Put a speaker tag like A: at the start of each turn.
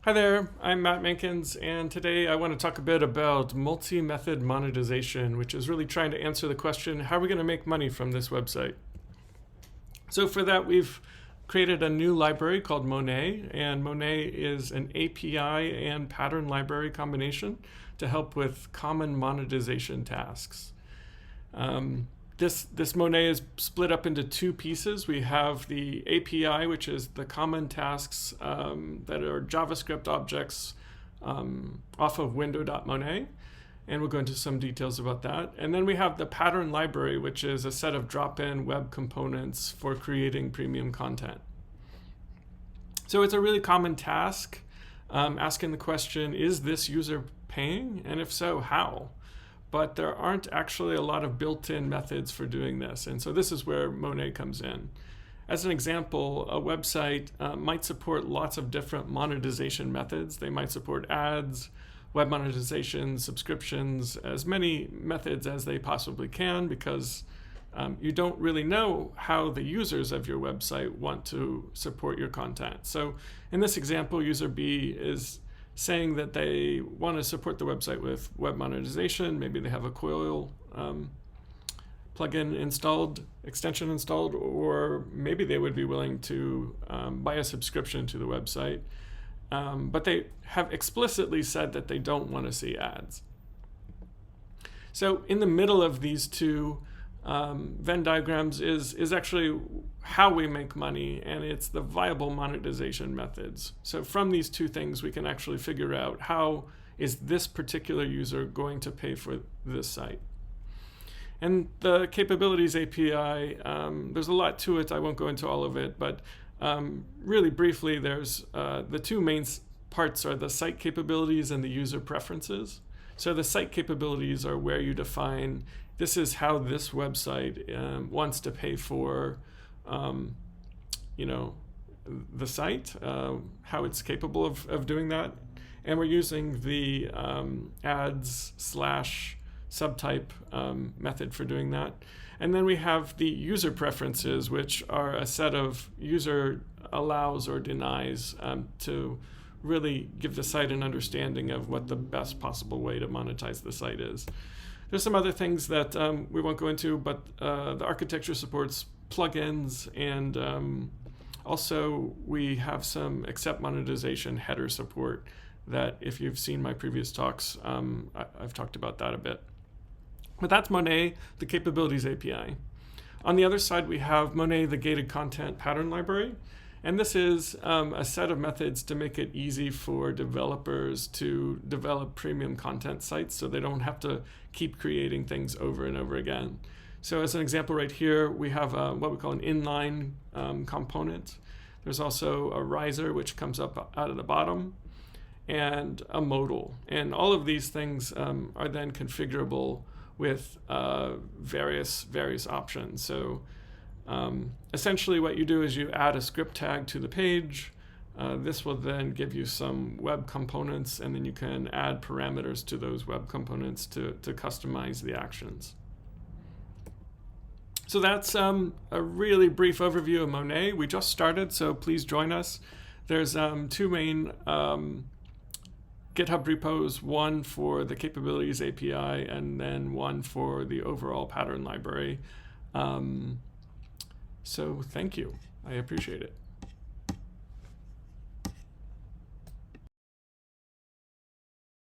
A: Hi there, I'm Matt Mankins, and today I want to talk a bit about multi-method monetization, which is really trying to answer the question, how are we going to make money from this website? So for that, we've created a new library called Monet, and Monet is an API and pattern library combination to help with common monetization tasks. This Monet is split up into two pieces. We have the API, which is the common tasks that are JavaScript objects off of window.monet, and we'll go into some details about that. And then we have the pattern library, which is a set of drop-in web components for creating premium content. So it's a really common task, asking the question, is this user paying? And if so, how? But there aren't actually a lot of built-in methods for doing this. And so this is where Monet comes in. As an example, a website might support lots of different monetization methods. They might support ads, web monetization, subscriptions, as many methods as they possibly can, because you don't really know how the users of your website want to support your content. So in this example, user B is saying that they want to support the website with web monetization. Maybe they have a Coil plugin installed, extension installed, or maybe they would be willing to buy a subscription to the website. But they have explicitly said that they don't want to see ads. So in the middle of these two Venn diagrams is actually how we make money, and it's the viable monetization methods. So from these two things, we can actually figure out how is this particular user going to pay for this site. And the capabilities API, there's a lot to it. I won't go into all of it, but really briefly, there's the two main parts are the site capabilities and the user preferences. So the site capabilities are where you define this is how this website wants to pay for, the site, how it's capable of doing that. And we're using the ads / subtype method for doing that. And then we have the user preferences, which are a set of user allows or denies to really give the site an understanding of what the best possible way to monetize the site is. There's some other things that we won't go into, but the architecture supports plugins, and also we have some accept monetization header support that if you've seen my previous talks, I've talked about that a bit. But that's Monet, the capabilities API. On the other side, we have Monet, the gated content pattern library. And this is a set of methods to make it easy for developers to develop premium content sites so they don't have to keep creating things over and over again. So as an example right here, we have what we call an inline component. There's also a riser, which comes up out of the bottom, and a modal. And all of these things are then configurable with various options. So essentially what you do is you add a script tag to the page. This will then give you some web components, and then you can add parameters to those web components to customize the actions. So that's a really brief overview of Monet. We just started, so please join us. There's two main GitHub repos, one for the capabilities API and then one for the overall pattern library. So thank you. I appreciate it.